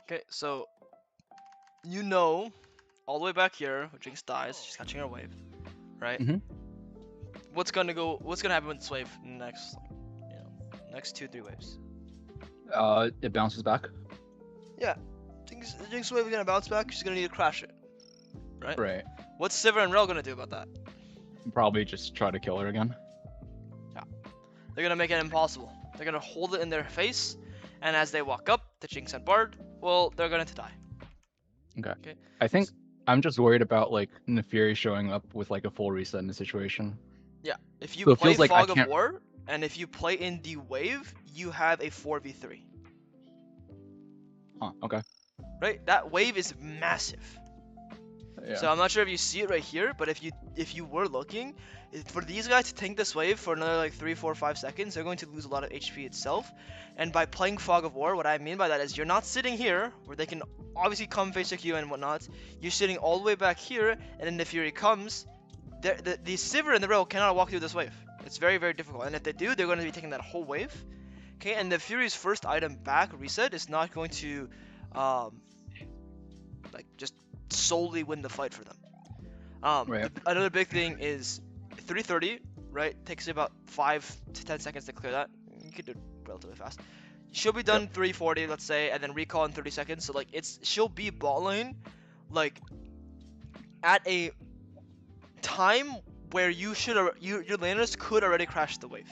Okay, so all the way back here, Jinx dies. She's catching her wave, right? Mhm. What's gonna happen with this wave next? Next 2-3 waves. It bounces back. Yeah, Jinx wave is gonna bounce back. She's gonna need to crash it, right? Right. What's Sivir and Rel gonna do about that? Probably just try to kill her again. They're gonna make it impossible. They're gonna hold it in their face, and as they walk up to Jinx and Bard, well, they're going to die. Okay. I think I'm just worried about like Neferi showing up with like a full reset in the situation. Yeah, if you So it play feels like I Fog of can't- War, and if you play in the wave, you have a 4v3. Huh, okay. Right? That wave is massive. Yeah. So I'm not sure if you see it right here, but if you were looking, for these guys to tank this wave for another like 3, 4, 5 seconds, they're going to lose a lot of HP itself. And by playing Fog of War, what I mean by that is you're not sitting here, where they can obviously come face check you and whatnot. You're sitting all the way back here, and then the Fury comes. The Sivir and the Rel cannot walk through this wave. It's very, very difficult. And if they do, they're going to be taking that whole wave. Okay, and the Fury's first item back, reset, is not going to, like, just solely win the fight for them. Right. Another big thing is 330, right? Takes you about 5 to 10 seconds to clear that. You could do it relatively fast. She'll be done 340, let's say, and then recall in 30 seconds. So like she'll be bot lane, like at a time where your laners could already crash the wave.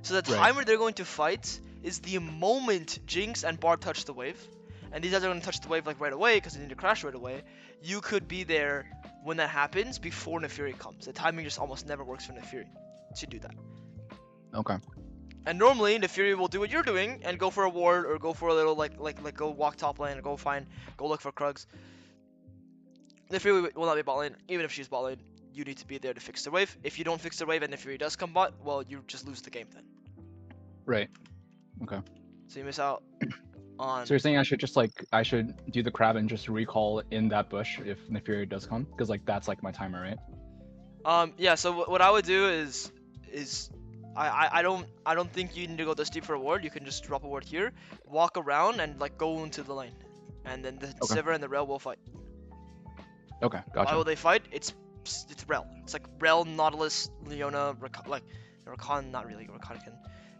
So the time where they're going to fight is the moment Jinx and Bard touch the wave. And these guys are going to touch the wave like right away because they need to crash right away. You could be there when that happens before Neferi comes. The timing just almost never works for Neferi to do that. Okay. And normally Neferi will do what you're doing and go for a ward or go for a little like go walk top lane or go look for Krugs. Neferi will not be bot lane, even if she's bot lane. You need to be there to fix the wave. If you don't fix the wave and Neferi does come bot, well, you just lose the game then. Right. Okay. So you miss out on. So you're saying I should do the crab and just recall in that bush if Neferi does come, because like that's like my timer, right? Yeah. So what I would do is I don't think you need to go this deep for a ward. You can just drop a ward here, walk around, and like go into the lane, and then the Sivir and the Rel will fight. Okay, gotcha. Why will they fight? It's Rel. It's like Rel, Nautilus, Leona, Rakan. Not really. Rakan can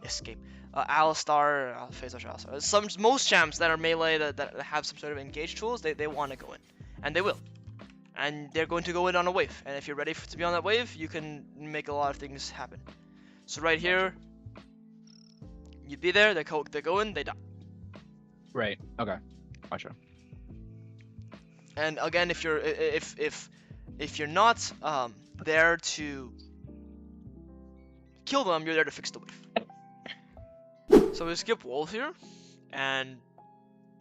escape. Alistar, Phasar, most champs that are melee that have some sort of engage tools, they want to go in, and they will, and they're going to go in on a wave. And if you're ready to be on that wave, you can make a lot of things happen. So right here, you'd be there. They go in, they die. Right. Okay. Gotcha. And again, if you're not there to kill them, you're there to fix the wave. So we skip Wolf here, and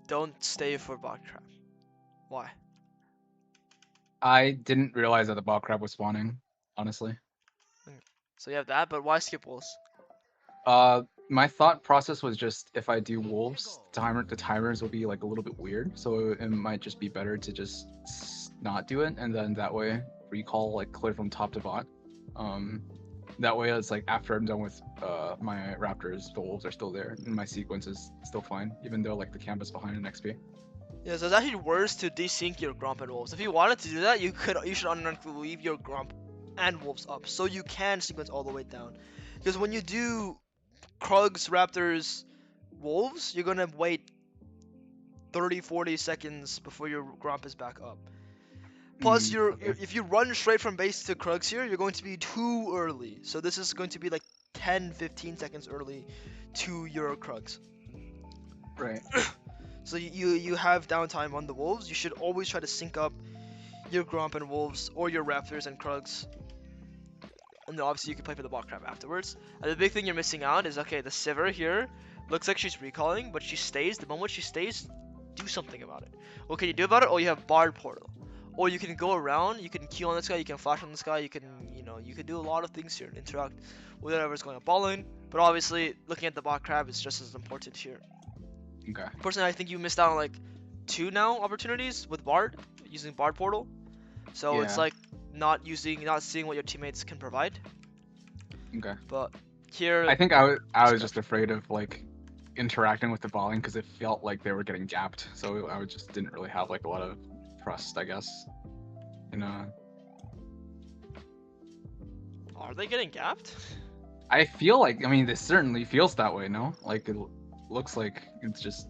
don't stay for bot trap. Why? I didn't realize that the bot crab was spawning, honestly. So you have that, but why skip wolves? My thought process was just if I do wolves, the timers will be like a little bit weird, so it might just be better to just not do it, and then that way recall like clear from top to bot. That way it's like after I'm done with my raptors, the wolves are still there, and my sequence is still fine, even though like the camp is behind an XP. Yeah, so it's actually worse to desync your Gromp and Wolves. If you wanted to do that, you should unironically leave your Gromp and Wolves up, so you can sequence all the way down. Because when you do Krugs, Raptors, Wolves, you're gonna wait 30-40 seconds before your Gromp is back up. Plus, if you run straight from base to Krugs here, you're going to be too early. So this is going to be like 10-15 seconds early to your Krugs. Right. So you have downtime on the Wolves. You should always try to sync up your Gromp and Wolves or your Raptors and Krugs. And then obviously you can play for the bot crab afterwards. And the big thing you're missing out is, okay, the Sivir here looks like she's recalling, but she stays. The moment she stays, do something about it. What can you do about it? Oh, you have Bard Portal. Or you can go around, you can Q on this guy, you can flash on this guy, you can do a lot of things here and interact with whatever's going on ball lane. But obviously, looking at the bot crab is just as important here. Okay. Personally, I think you missed out on like 2 now opportunities with Bard, using Bard Portal. So it's like not seeing what your teammates can provide. Okay. But here, I think I was just afraid of like interacting with the bot lane because it felt like they were getting gapped. So I just didn't really have like a lot of trust, I guess. In Are they getting gapped? I feel like, I mean, this certainly feels that way, no? Like it looks like it's just.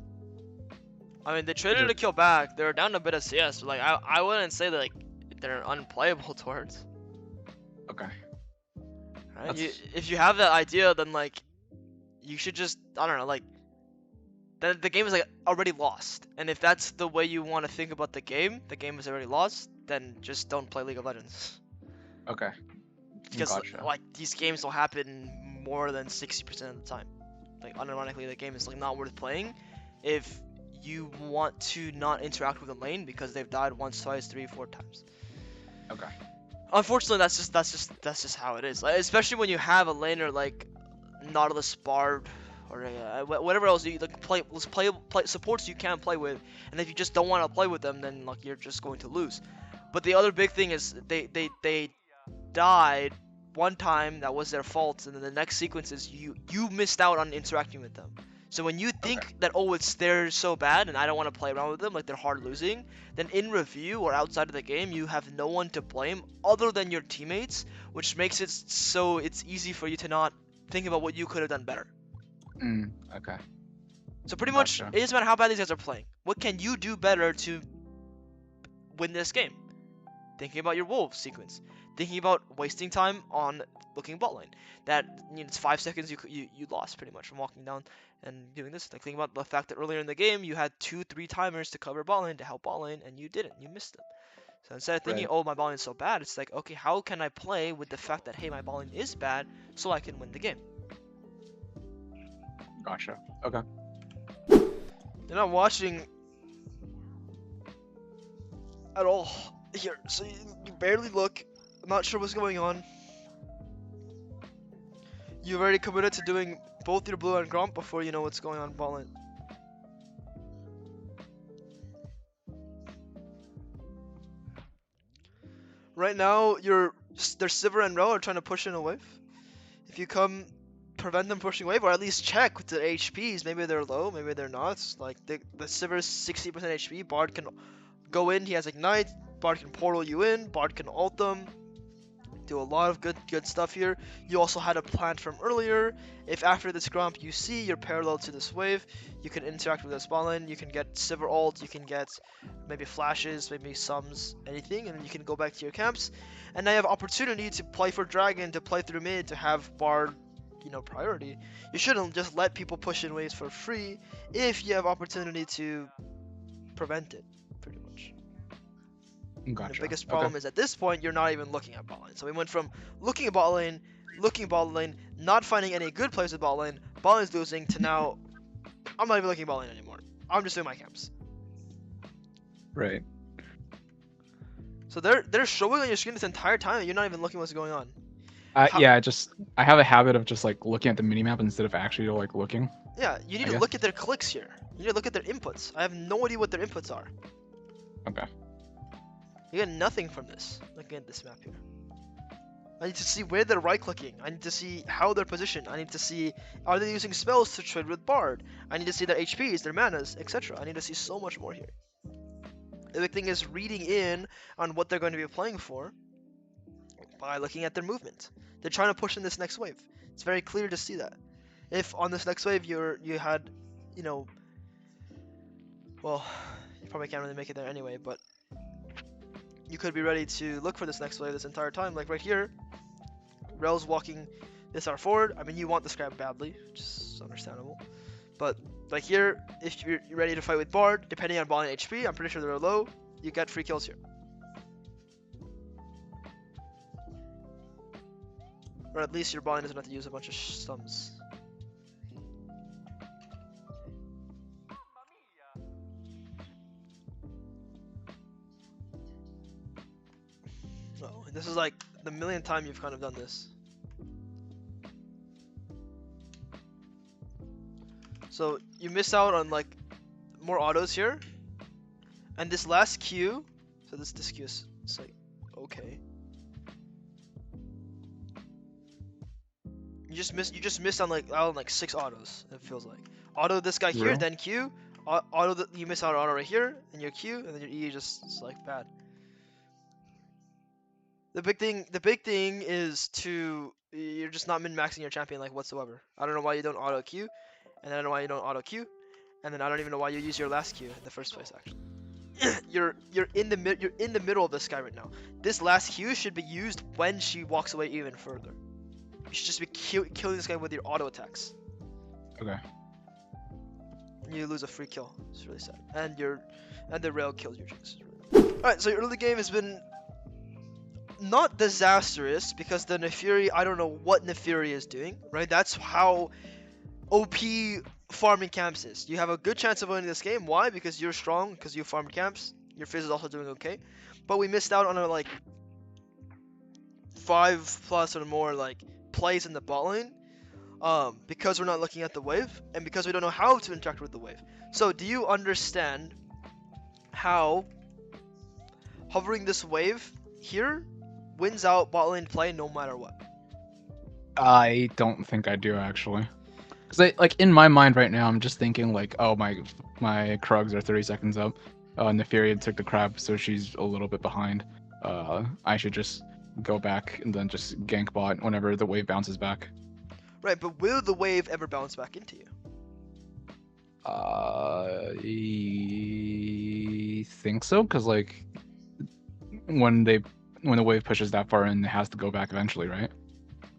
I mean, they traded to kill back. They're down a bit of CS. But, like I wouldn't say that like they're unplayable towards. Okay. Right? If you have that idea, then like you should just, I don't know, like then the game is like already lost. And if that's the way you want to think about the game is already lost. Then just don't play League of Legends. Okay. Because Gotcha. like these games will happen more than 60% of the time. Like unironically, the game is like not worth playing if you want to not interact with the lane because they've died once, twice, 3, 4 times. Okay. Unfortunately, that's just how it is. Like, especially when you have a laner like Nautilus Bard or whatever else you like play supports you can play with, and if you just don't want to play with them, then like you're just going to lose. But the other big thing is they died one time, that was their fault, and then the next sequence is you missed out on interacting with them. So when you think that, oh, they're so bad and I don't want to play around with them, like they're hard losing, then in review or outside of the game, you have no one to blame other than your teammates, which makes it so it's easy for you to not think about what you could have done better. Okay. So pretty much, it doesn't matter how bad these guys are playing. What can you do better to win this game? Thinking about your Wolves sequence. Thinking about wasting time on looking bot lane. That, you know, it's 5 seconds you lost pretty much from walking down and doing this. Like, thinking about the fact that earlier in the game you had 2-3 timers to cover bot lane, to help bot lane, and you didn't. You missed them. So instead of thinking, oh, my bot lane is so bad, it's like, okay, how can I play with the fact that, hey, my bot lane is bad, so I can win the game? Gotcha. Okay. You're not watching at all here, so you barely look. I'm not sure what's going on. You've already committed to doing both your blue and Gromp before you know what's going on bot lane. Right now, their Sivir and Rel are trying to push in a wave. If you come prevent them pushing wave, or at least check with the HPs, maybe they're low, maybe they're not. Like the Sivir's 60% HP, Bard can go in, he has Ignite, Bard can portal you in, Bard can ult them. Do a lot of good stuff here. You also had a plant from earlier. If after this Gromp you see you're parallel to this wave, you can interact with this bot lane, you can get Sivir ult, you can get maybe flashes, maybe sums, anything, and then you can go back to your camps. And now you have opportunity to play for Dragon, to play through mid, to have Bard, you know, priority. You shouldn't just let people push in waves for free if you have opportunity to prevent it, pretty much. Gotcha. The biggest problem is at this point you're not even looking at bot lane. So we went from looking at bot lane, not finding any good plays with bot lane lane's losing, to now I'm not even looking at bot lane anymore. I'm just doing my camps. Right. So they're showing on your screen this entire time and you're not even looking what's going on. Yeah, I have a habit of just like looking at the minimap instead of actually like looking. Yeah, you need to look at their clicks here. You need to look at their inputs. I have no idea what their inputs are. Okay. You get nothing from this, looking at this map here. I need to see where they're right-clicking. I need to see how they're positioned. I need to see, are they using spells to trade with Bard? I need to see their HPs, their manas, etc. I need to see so much more here. The big thing is reading in on what they're going to be playing for by looking at their movement. They're trying to push in this next wave. It's very clear to see that. If on this next wave you had, you know, well, you probably can't really make it there anyway, but you could be ready to look for this next wave this entire time. Like right here, Rel's walking this R forward. I mean, you want the scrap badly, which is understandable. But like here, if you're ready to fight with Bard, depending on bot and HP, I'm pretty sure they're low, you get free kills here. Or at least your bot doesn't have to use a bunch of sums. Oh, and this is like the millionth time you've kind of done this. So you miss out on like more autos here, and this last Q. So this Q is, it's like okay. You just missed on like 6 autos. It feels like, Auto this guy here, Real? then Q. You miss out on auto right here, and your Q, and then your E just is like bad. The big thing is you're just not min-maxing your champion like whatsoever. I don't know why you don't auto Q, and I don't know why you don't auto Q, and then I don't even know why you use your last Q in the first place actually. you're in the middle of this guy right now. This last Q should be used when she walks away even further. You should just be killing this guy with your auto attacks. Okay. You lose a free kill. It's really sad. And the rail kills your Jinx. Alright, so your early game has been not disastrous because the Nefiri, I don't know what Nefiri is doing, right? That's how OP farming camps is. You have a good chance of winning this game. Why? Because you're strong, because you farmed camps. Your Fizz is also doing okay. But we missed out on a, like 5+ or more like plays in the bot lane. Because we're not looking at the wave, and because we don't know how to interact with the wave. So, do you understand how hovering this wave here wins out bot lane play no matter what? I don't think I do actually. Cause like in my mind right now, I'm just thinking like, oh my Krugs are 30 seconds up. Neferi took the crab, so she's a little bit behind. I should just go back and then just gank bot whenever the wave bounces back. Right, but will the wave ever bounce back into you? I think so, cause like when the wave pushes that far in, it has to go back eventually, right?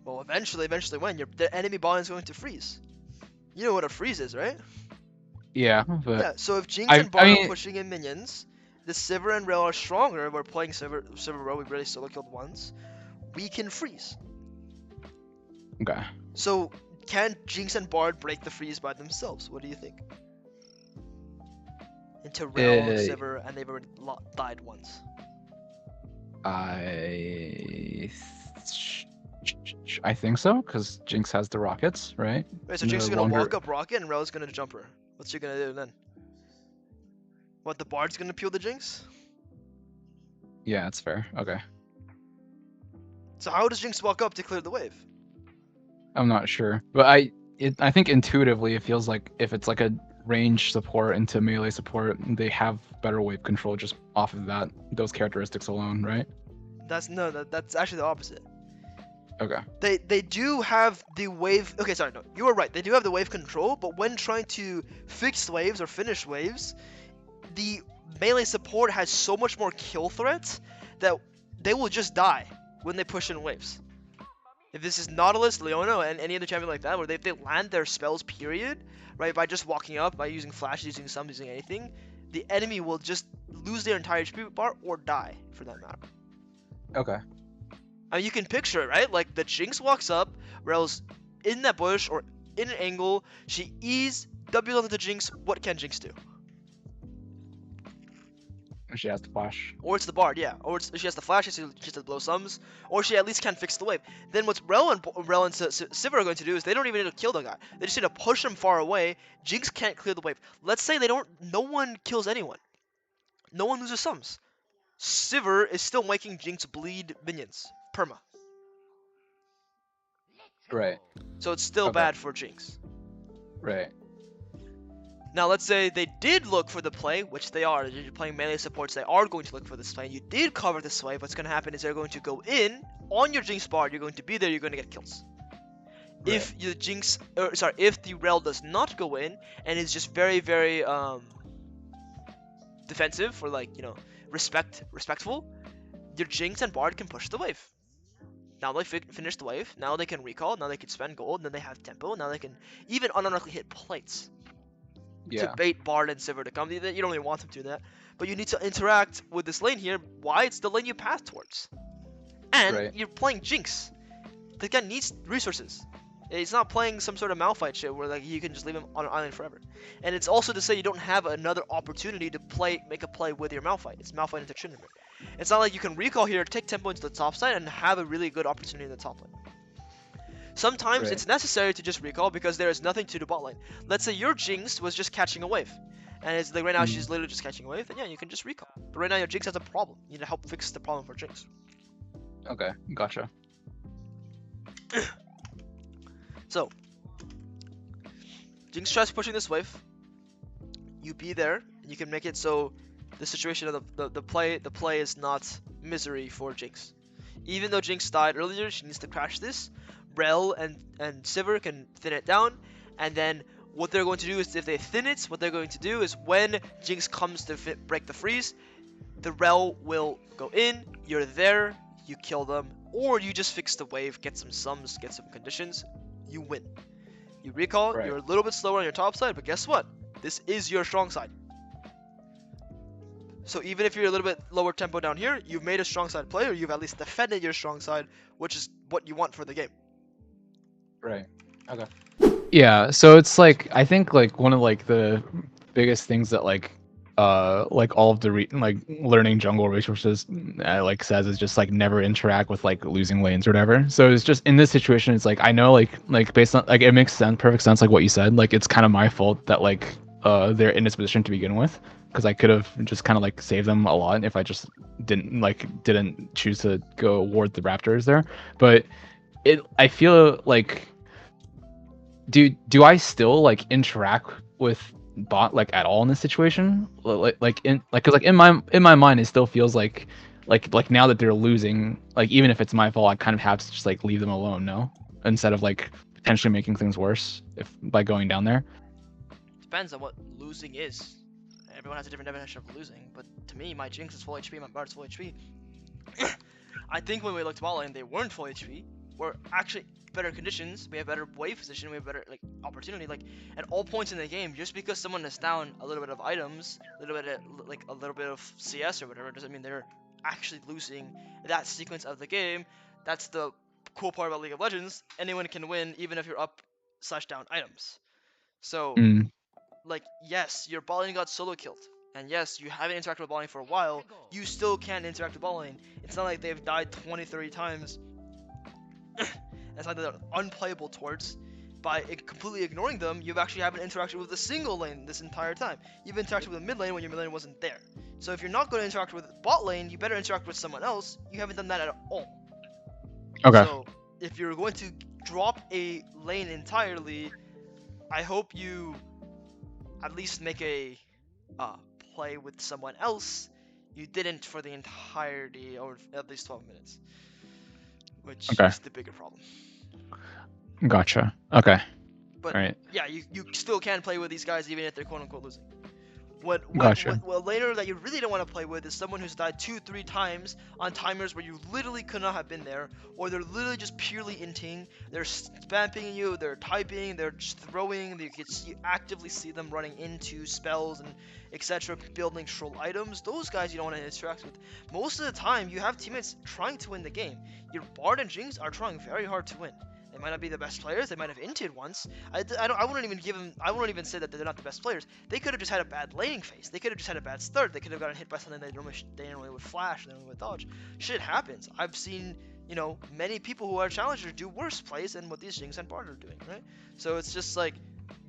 Well, eventually when the enemy bot is going to freeze. You know what a freeze is, right? Yeah, but Yeah. So if Jinx and Bard are pushing in minions, the Sivir and Rail are stronger. We're playing Sivir Rail. We really solo killed once. We can freeze. okay. So, can Jinx and Bard break the freeze by themselves? What do you think? Into Rail, Sivir, and they've already died once. I think so, because Jinx has the rockets, right? Right, so Jinx is gonna walk up rocket, and Rail is gonna jump her. What's she gonna do then? What, the Bard's gonna peel the Jinx? Yeah, that's fair. Okay. So how does Jinx walk up to clear the wave? I'm not sure, but I think intuitively it feels like if it's like a range support into melee support, they have better wave control just off of those characteristics alone, right? That's actually the opposite. Okay. They do have the wave. Okay, sorry, no, you were right. They do have the wave control, but when trying to fix waves or finish waves, the melee support has so much more kill threat that they will just die when they push in waves. If this is Nautilus, Leona, and any other champion like that, where they land their spells, period, right, by just walking up, by using flash, using some, using anything, the enemy will just lose their entire HP bar or die, for that matter. Okay. I mean, you can picture it, right? Like, the Jinx walks up, Rel's in that bush, or in an angle, she E's, W onto the Jinx, what can Jinx do? She has to flash. Or it's the Bard, yeah. Or she has to flash, she has to blow sums, or she at least can fix the wave. Then what's Rel and Sivir are going to do is they don't even need to kill the guy. They just need to push him far away. Jinx can't clear the wave. Let's say no one kills anyone. No one loses sums. Sivir is still making Jinx bleed minions. Perma. Right. So it's still bad for Jinx. Right. Now, let's say they did look for the play, which they are. You're playing melee supports, they are going to look for this play. You did cover this wave. What's going to happen is they're going to go in on your Jinx Bard. You're going to be there. You're going to get kills. Right. If the Rel does not go in and is just very, very defensive or respectful, your Jinx and Bard can push the wave. Now they finish the wave. Now they can recall. Now they can spend gold. Then they have tempo. Now they can even unironically hit plates. Yeah. To bait Bard and Sivir to come. You don't really want them to do that. But you need to interact with this lane here. Why? It's the lane you path towards. And you're playing Jinx. The guy needs resources. He's not playing some sort of Malphite shit where you can just leave him on an island forever. And it's also to say you don't have another opportunity to make a play with your Malphite. It's Malphite into Trinity. It's not like you can recall here, take tempo into the top side, and have a really good opportunity in the top lane. Sometimes it's necessary to just recall because there is nothing to do bot lane. Let's say your Jinx was just catching a wave. And it's like right now she's literally just catching a wave, then yeah, you can just recall. But right now your Jinx has a problem. You need to help fix the problem for Jinx. Okay, gotcha. So, Jinx tries pushing this wave. You be there. And you can make it so the situation of the play is not misery for Jinx. Even though Jinx died earlier, she needs to crash this. Rel and Sivir can thin it down, and then what they're going to do is if they thin it, what they're going to do is when Jinx comes to break the freeze, the Rel will go in, you're there, you kill them, or you just fix the wave, get some sums, get some conditions, you win. You recall, Right. you're a little bit slower on your top side, but guess what? This is your strong side. So even if you're a little bit lower tempo down here, you've made a strong side play, or you've at least defended your strong side, which is what you want for the game. Right. Okay. Yeah, so it's like I think like one of like the biggest things that like all of the like learning jungle resources like says is just like never interact with like losing lanes or whatever. So it's just in this situation it's like I know like based on like it makes sense, perfect sense like what you said. Like it's kind of my fault that like they're in this position to begin with, because I could have just kind of like saved them a lot if I just didn't choose to go ward the Raptors there. But I feel like do I still like interact with bot like at all in this situation? Cause like in my mind it still feels like now that they're losing, like even if it's my fault, I kind of have to just like leave them alone, no? Instead of like potentially making things worse if by going down there. Depends on what losing is. Everyone has a different definition of losing, but to me, my Jinx is full HP, my Bard is full HP. I think when we looked bot lane, they weren't full HP. We're actually better conditions. We have better wave position. We have better like opportunity. Like at all points in the game, just because someone is down a little bit of items, a little bit of CS or whatever, doesn't mean they're actually losing that sequence of the game. That's the cool part about League of Legends. Anyone can win, even if you're up/down items. So Mm, like, yes, your bot lane got solo killed, and yes, you haven't interacted with bot lane for a while, you still can't interact with bot lane. It's not like they've died 20, 30 times. It's not that they're unplayable towards. By completely ignoring them, you actually haven't interacted with a single lane this entire time. You've interacted with a mid lane when your mid lane wasn't there. So if you're not going to interact with bot lane, you better interact with someone else. You haven't done that at all. okay. So if you're going to drop a lane entirely, I hope you at least make a play with someone else. You didn't for the entirety, or at least 12 minutes, which Okay. is the bigger problem. Gotcha. Okay. But All right. yeah, you still can play with these guys even if they're quote unquote losing. Gotcha. What later that you really don't want to play with is someone who's died 2-3 times on timers where you literally could not have been there, or they're literally just purely inting. They're spamming you, they're typing, they're just throwing. You actively see them running into spells and etc. Building troll items. Those guys you don't want to interact with. Most of the time, you have teammates trying to win the game. Your Bard and Jinx are trying very hard to win. They might not be the best players. They might have inted once. I wouldn't even give them. I wouldn't even say that they're not the best players. They could have just had a bad laning phase. They could have just had a bad start. They could have gotten hit by something they normally would flash. They normally would dodge. Shit happens. I've seen many people who are challengers do worse plays than what these Jinx and Bard are doing, right? So it's just like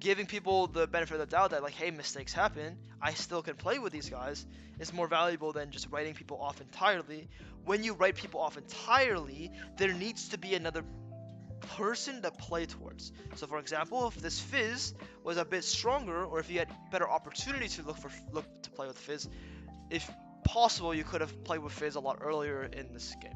giving people the benefit of the doubt that like, hey, mistakes happen. I still can play with these guys is more valuable than just writing people off entirely. When you write people off entirely, there needs to be another person to play towards. So for example, if this Fizz was a bit stronger, or if you had better opportunity to look to play with Fizz, if possible you could have played with Fizz a lot earlier in this game.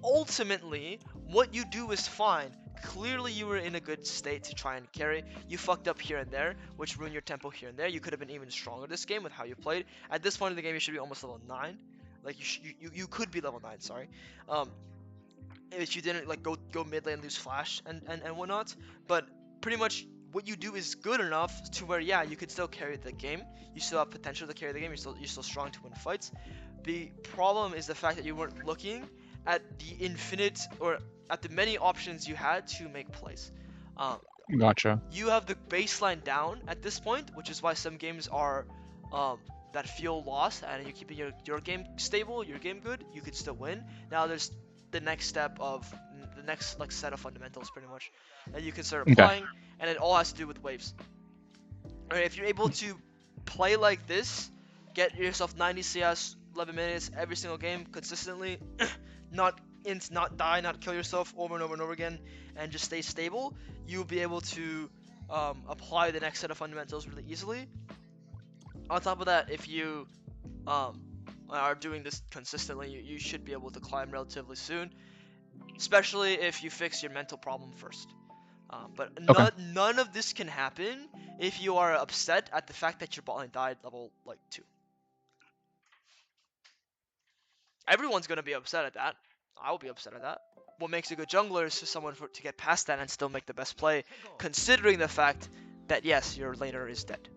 Ultimately, what you do is fine. Clearly you were in a good state to try and carry. You fucked up here and there, which ruined your tempo here and there. You could have been even stronger this game with how you played. At this point in the game you should be almost level 9. Like you could be level 9, sorry. If you didn't like go mid lane, lose flash and whatnot, but pretty much what you do is good enough to where yeah, you could still carry the game. You still have potential to carry the game. You're still strong to win fights. The problem is the fact that you weren't looking at the infinite or at the many options you had to make plays. Gotcha. You have the baseline down at this point, which is why some games are that feel lost, and you keeping your game stable, your game good, you could still win. Now there's the next step of the next like set of fundamentals pretty much that you can start applying, and it all has to do with waves. Alright, if you're able to play like this, get yourself 90 CS, 11 minutes every single game consistently, not die, not kill yourself over and over and over again, and just stay stable, you'll be able to apply the next set of fundamentals really easily. On top of that, if you are doing this consistently, you should be able to climb relatively soon, especially if you fix your mental problem first. But Okay. none of this can happen if you are upset at the fact that your bot lane died level like 2. Everyone's gonna be upset at that. I will be upset at that. What makes a good jungler is for someone to get past that and still make the best play, considering the fact that yes, your laner is dead.